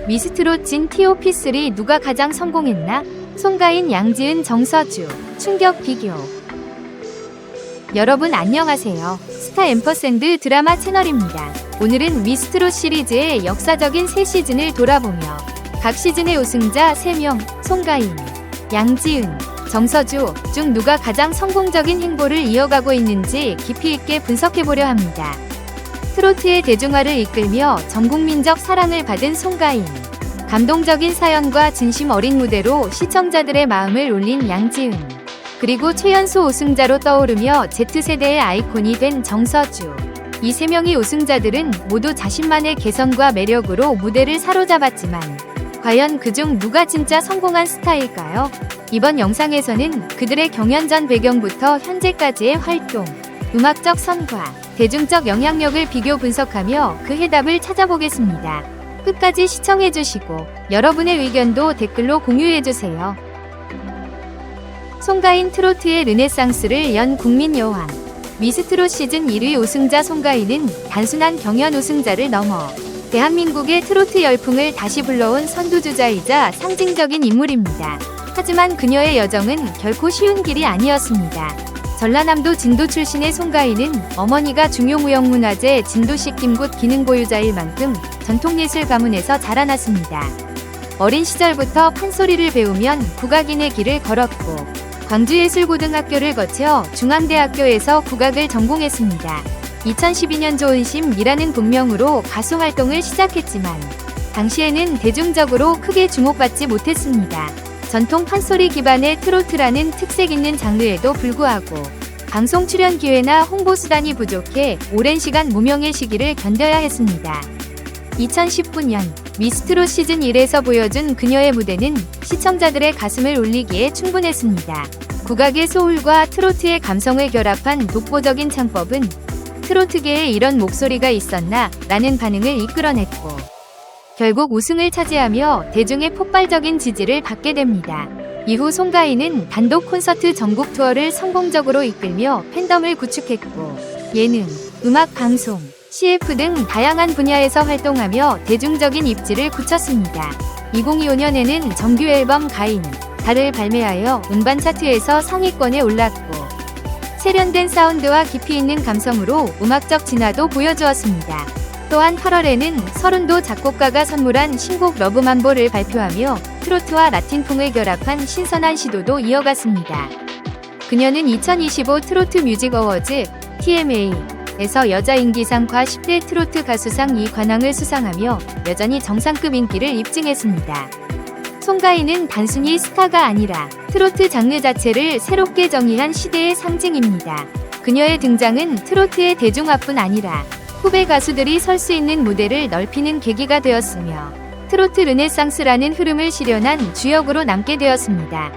미스트롯 진 TOP3 누가 가장 성공했나? 송가인, 양지은, 정서주. 충격 비교. 여러분 안녕하세요. 스타 앰퍼샌드 드라마 채널입니다. 오늘은 미스트롯 시리즈의 역사적인 새 시즌을 돌아보며 각 시즌의 우승자 3명, 송가인, 양지은, 정서주 중 누가 가장 성공적인 행보를 이어가고 있는지 깊이 있게 분석해보려 합니다. 트로트의 대중화를 이끌며 전국민적 사랑을 받은 송가인, 감동적인 사연과 진심 어린 무대로 시청자들의 마음을 울린 양지은, 그리고 최연소 우승자로 떠오르며 Z세대의 아이콘이 된 정서주. 이 세 명의 우승자들은 모두 자신만의 개성과 매력으로 무대를 사로잡았지만 과연 그중 누가 진짜 성공한 스타일까요? 이번 영상에서는 그들의 경연전 배경부터 현재까지의 활동, 음악적 성과, 대중적 영향력을 비교 분석하며 그 해답을 찾아보겠습니다. 끝까지 시청해주시고 여러분의 의견도 댓글로 공유해주세요. 송가인, 트로트의 르네상스를 연 국민 여왕. 미스트롯 시즌 1위 우승자 송가인은 단순한 경연 우승자를 넘어 대한민국의 트로트 열풍을 다시 불러온 선두주자이자 상징적인 인물입니다. 하지만 그녀의 여정은 결코 쉬운 길이 아니었습니다. 전라남도 진도 출신의 송가인은 어머니가 중요무형문화재 진도시 김굿 기능보유자일 만큼 전통예술 가문에서 자라났습니다. 어린 시절부터 판소리를 배우면 국악인의 길을 걸었고 광주예술고등학교를 거쳐 중앙대학교에서 국악을 전공했습니다. 2012년 조은심이라는 본명으로 가수 활동을 시작했지만 당시에는 대중적으로 크게 주목받지 못했습니다. 전통 판소리 기반의 트로트라는 특색 있는 장르에도 불구하고 방송 출연 기회나 홍보 수단이 부족해 오랜 시간 무명의 시기를 견뎌야 했습니다. 2019년 미스트롯 시즌 1에서 보여준 그녀의 무대는 시청자들의 가슴을 울리기에 충분했습니다. 국악의 소울과 트로트의 감성을 결합한 독보적인 창법은 트로트계에 이런 목소리가 있었나? 라는 반응을 이끌어냈고 결국 우승을 차지하며 대중의 폭발적인 지지를 받게 됩니다. 이후 송가인은 단독 콘서트 전국 투어를 성공적으로 이끌며 팬덤을 구축했고 예능, 음악 방송, CF 등 다양한 분야에서 활동하며 대중적인 입지를 굳혔습니다. 2025년에는 정규 앨범 가인, 달을 발매하여 음반 차트에서 상위권에 올랐고 세련된 사운드와 깊이 있는 감성으로 음악적 진화도 보여주었습니다. 또한 8월에는 서른도 작곡가가 선물한 신곡 러브맘보를 발표하며 트로트와 라틴풍을 결합한 신선한 시도도 이어갔습니다. 그녀는 2025 트로트 뮤직 어워즈 TMA에서 여자 인기상 과 10대 트로트 가수상 2관왕을 수상하며 여전히 정상급 인기를 입증했습니다. 송가인은 단순히 스타가 아니라 트로트 장르 자체를 새롭게 정의한 시대의 상징입니다. 그녀의 등장은 트로트의 대중화뿐 아니라 후배 가수들이 설 수 있는 무대를 넓히는 계기가 되었으며 트로트 르네상스라는 흐름을 실현한 주역으로 남게 되었습니다.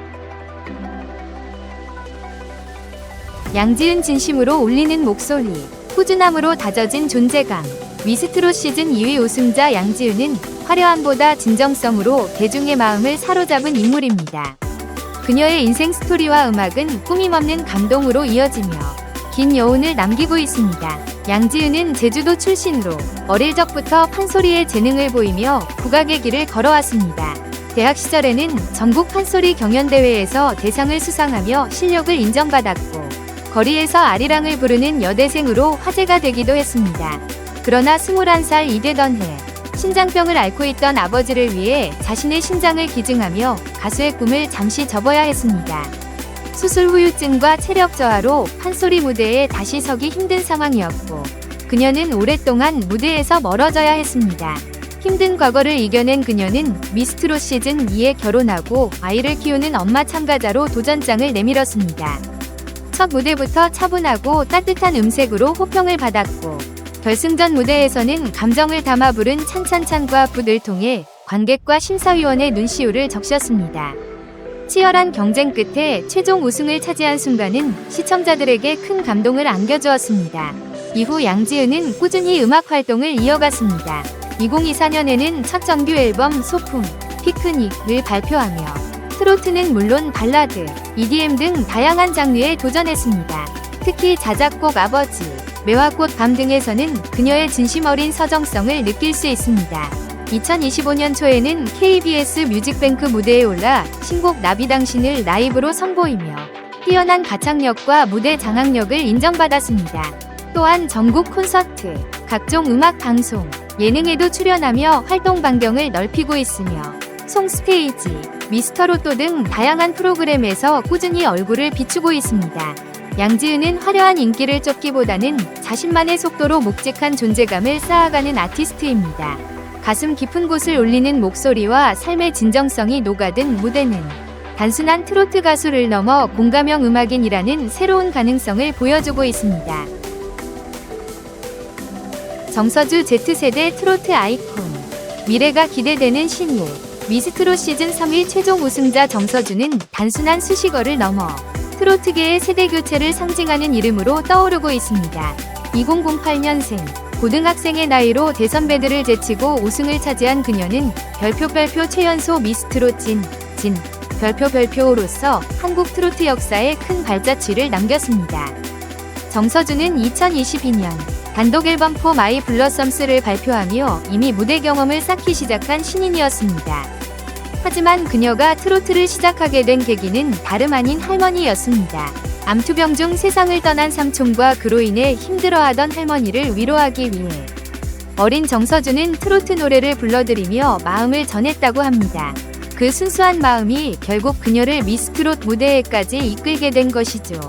양지은, 진심으로 울리는 목소리, 꾸준함으로 다져진 존재감. 미스트롯 시즌 2위 우승자 양지은은 화려함보다 진정성으로 대중의 마음을 사로잡은 인물입니다. 그녀의 인생 스토리와 음악은 꾸밈없는 감동으로 이어지며 긴 여운을 남기고 있습니다. 양지은은 제주도 출신으로 어릴 적부터 판소리의 재능을 보이며 국악의 길을 걸어왔습니다. 대학 시절에는 전국 판소리 경연대회에서 대상을 수상하며 실력을 인정받았고 거리에서 아리랑을 부르는 여대생으로 화제가 되기도 했습니다. 그러나 21살 이되던 해 신장병을 앓고 있던 아버지를 위해 자신의 신장을 기증하며 가수의 꿈을 잠시 접어야 했습니다. 수술 후유증과 체력 저하로 판소리 무대에 다시 서기 힘든 상황이었고 그녀는 오랫동안 무대에서 멀어져야 했습니다. 힘든 과거를 이겨낸 그녀는 미스트롯 시즌 2에 결혼하고 아이를 키우는 엄마 참가자로 도전장을 내밀었습니다. 첫 무대부터 차분하고 따뜻한 음색으로 호평을 받았고 결승전 무대에서는 감정을 담아 부른 찬찬찬과 붓을 통해 관객과 심사위원의 눈시울을 적셨습니다. 치열한 경쟁 끝에 최종 우승을 차지한 순간은 시청자들에게 큰 감동을 안겨주었습니다. 이후 양지은은 꾸준히 음악 활동을 이어갔습니다. 2024년에는 첫 정규 앨범 소풍, 피크닉을 발표하며 트로트는 물론 발라드, EDM 등 다양한 장르에 도전했습니다. 특히 자작곡 아버지, 매화꽃 밤 등에서는 그녀의 진심 어린 서정성을 느낄 수 있습니다. 2025년 초에는 KBS 뮤직뱅크 무대에 올라 신곡 나비 당신을 라이브로 선보이며 뛰어난 가창력과 무대 장악력을 인정받았습니다. 또한 전국 콘서트, 각종 음악 방송, 예능에도 출연하며 활동 반경을 넓히고 있으며 송스테이지, 미스터로또 등 다양한 프로그램에서 꾸준히 얼굴을 비추고 있습니다. 양지은은 화려한 인기를 쫓기보다는 자신만의 속도로 묵직한 존재감을 쌓아가는 아티스트입니다. 가슴 깊은 곳을 울리는 목소리와 삶의 진정성이 녹아든 무대는 단순한 트로트 가수를 넘어 공감형 음악인이라는 새로운 가능성을 보여주고 있습니다. 정서주 Z세대 트로트 아이콘, 미래가 기대되는 신예, 미스트롯 시즌 3위 최종 우승자 정서주는 단순한 수식어를 넘어 트로트계의 세대교체를 상징하는 이름으로 떠오르고 있습니다. 2008년생, 고등학생의 나이로 대선배들을 제치고 우승을 차지한 그녀는 별표 최연소 미스트롯 진 별표로서 한국 트로트 역사에 큰 발자취를 남겼습니다. 정서주는 2022년 단독 앨범 For My Blossoms를 발표하며 이미 무대 경험을 쌓기 시작한 신인이었습니다. 하지만 그녀가 트로트를 시작하게 된 계기는 다름 아닌 할머니였습니다. 암투병 중 세상을 떠난 삼촌과 그로 인해 힘들어하던 할머니를 위로하기 위해 어린 정서주는 트로트 노래를 불러드리며 마음을 전했다고 합니다. 그 순수한 마음이 결국 그녀를 미스트롯 무대에까지 이끌게 된 것이죠.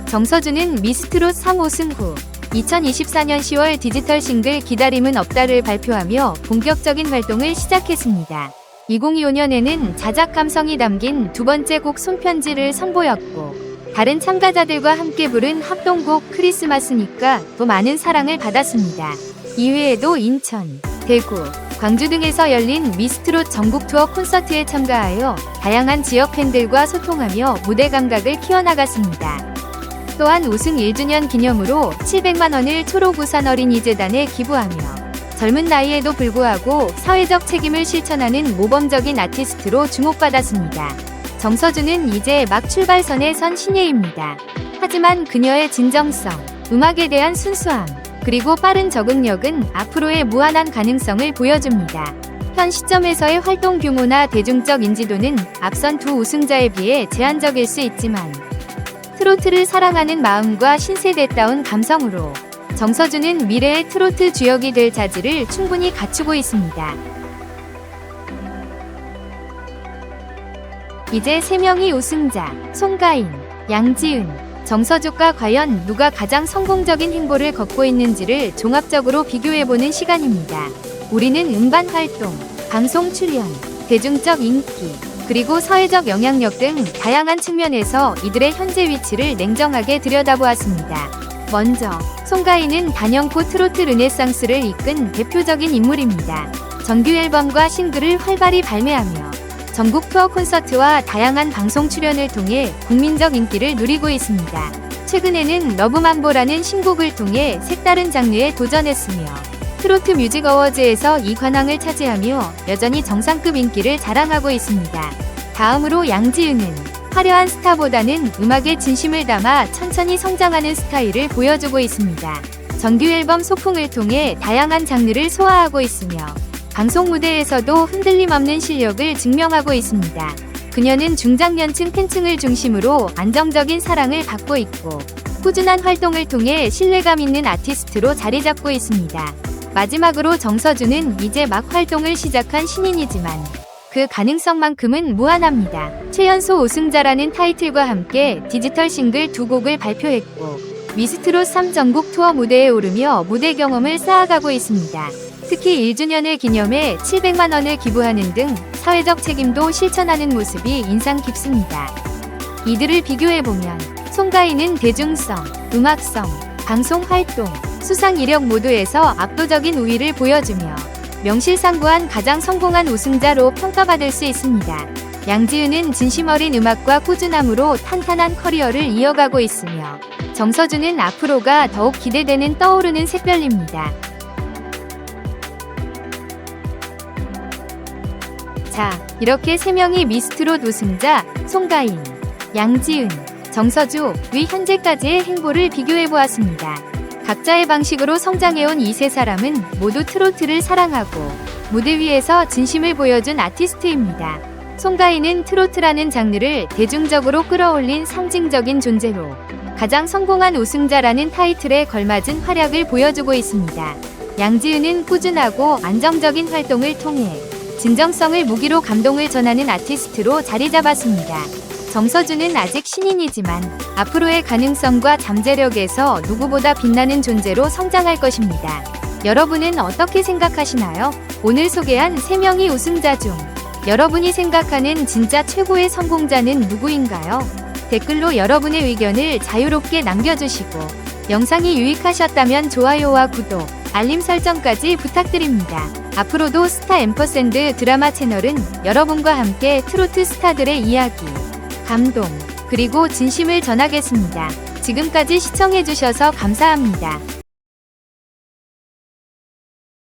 정서주는 미스트롯 3우승 후 2024년 10월 디지털 싱글 기다림은 없다를 발표하며 본격적인 활동을 시작했습니다. 2025년에는 자작 감성이 담긴 두 번째 곡 손편지를 선보였고 다른 참가자들과 함께 부른 합동곡 크리스마스니까 더 많은 사랑을 받았습니다. 이외에도 인천, 대구, 광주 등에서 열린 미스트롯 전국 투어 콘서트에 참가하여 다양한 지역 팬들과 소통하며 무대 감각을 키워나갔습니다. 또한 우승 1주년 기념으로 700만 원을 초록우산 어린이재단에 기부하며 젊은 나이에도 불구하고 사회적 책임을 실천하는 모범적인 아티스트로 주목받았습니다. 정서주는 이제 막 출발선에 선 신예입니다. 하지만 그녀의 진정성, 음악에 대한 순수함, 그리고 빠른 적응력은 앞으로의 무한한 가능성을 보여줍니다. 현 시점에서의 활동 규모나 대중적 인지도는 앞선 두 우승자에 비해 제한적일 수 있지만 트로트를 사랑하는 마음과 신세대다운 감성으로 정서주는 미래의 트로트 주역이 될 자질을 충분히 갖추고 있습니다. 이제 3명이 우승자, 송가인, 양지은, 정서주가 과연 누가 가장 성공적인 행보를 걷고 있는지를 종합적으로 비교해보는 시간입니다. 우리는 음반 활동, 방송 출연, 대중적 인기, 그리고 사회적 영향력 등 다양한 측면에서 이들의 현재 위치를 냉정하게 들여다보았습니다. 먼저 송가인은 단연코 트로트 르네상스를 이끈 대표적인 인물입니다. 정규 앨범과 싱글을 활발히 발매하며 전국 투어 콘서트와 다양한 방송 출연을 통해 국민적 인기를 누리고 있습니다. 최근에는 러브맘보라는 신곡을 통해 색다른 장르에 도전했으며 트로트 뮤직 어워즈에서 2관왕을 차지하며 여전히 정상급 인기를 자랑하고 있습니다. 다음으로 양지은은 화려한 스타보다는 음악에 진심을 담아 천천히 성장하는 스타일을 보여주고 있습니다. 정규 앨범 소풍을 통해 다양한 장르를 소화하고 있으며 방송 무대에서도 흔들림 없는 실력을 증명하고 있습니다. 그녀는 중장년층 팬층을 중심으로 안정적인 사랑을 받고 있고 꾸준한 활동을 통해 신뢰감 있는 아티스트로 자리 잡고 있습니다. 마지막으로 정서주는 이제 막 활동을 시작한 신인이지만 그 가능성만큼은 무한합니다. 최연소 우승자라는 타이틀과 함께 디지털 싱글 2곡을 발표했고 미스트롯 3 전국 투어 무대에 오르며 무대 경험을 쌓아가고 있습니다. 특히 1주년을 기념해 700만 원을 기부하는 등 사회적 책임도 실천하는 모습이 인상 깊습니다. 이들을 비교해보면 송가인은 대중성, 음악성, 방송 활동, 수상 이력 모두에서 압도적인 우위를 보여주며 명실상부한 가장 성공한 우승자로 평가받을 수 있습니다. 양지은은 진심 어린 음악과 꾸준함으로 탄탄한 커리어를 이어가고 있으며 정서주는 앞으로가 더욱 기대되는 떠오르는 샛별입니다. 자, 이렇게 3명이 미스트롯 우승자 송가인, 양지은, 정서주의 현재까지의 행보를 비교해보았습니다. 각자의 방식으로 성장해온 이 세 사람은 모두 트로트를 사랑하고 무대 위에서 진심을 보여준 아티스트입니다. 송가인은 트로트라는 장르를 대중적으로 끌어올린 상징적인 존재로 가장 성공한 우승자라는 타이틀에 걸맞은 활약을 보여주고 있습니다. 양지은은 꾸준하고 안정적인 활동을 통해 진정성을 무기로 감동을 전하는 아티스트로 자리 잡았습니다. 정서준은 아직 신인이지만 앞으로의 가능성과 잠재력에서 누구보다 빛나는 존재로 성장할 것입니다. 여러분은 어떻게 생각하시나요? 오늘 소개한 3명의 우승자 중 여러분이 생각하는 진짜 최고의 성공자는 누구인가요? 댓글로 여러분의 의견을 자유롭게 남겨주시고 영상이 유익하셨다면 좋아요와 구독, 알림 설정까지 부탁드립니다. 앞으로도 스타 앰퍼샌드 드라마 채널은 여러분과 함께 트로트 스타들의 이야기, 감동, 그리고 진심을 전하겠습니다. 지금까지 시청해주셔서 감사합니다.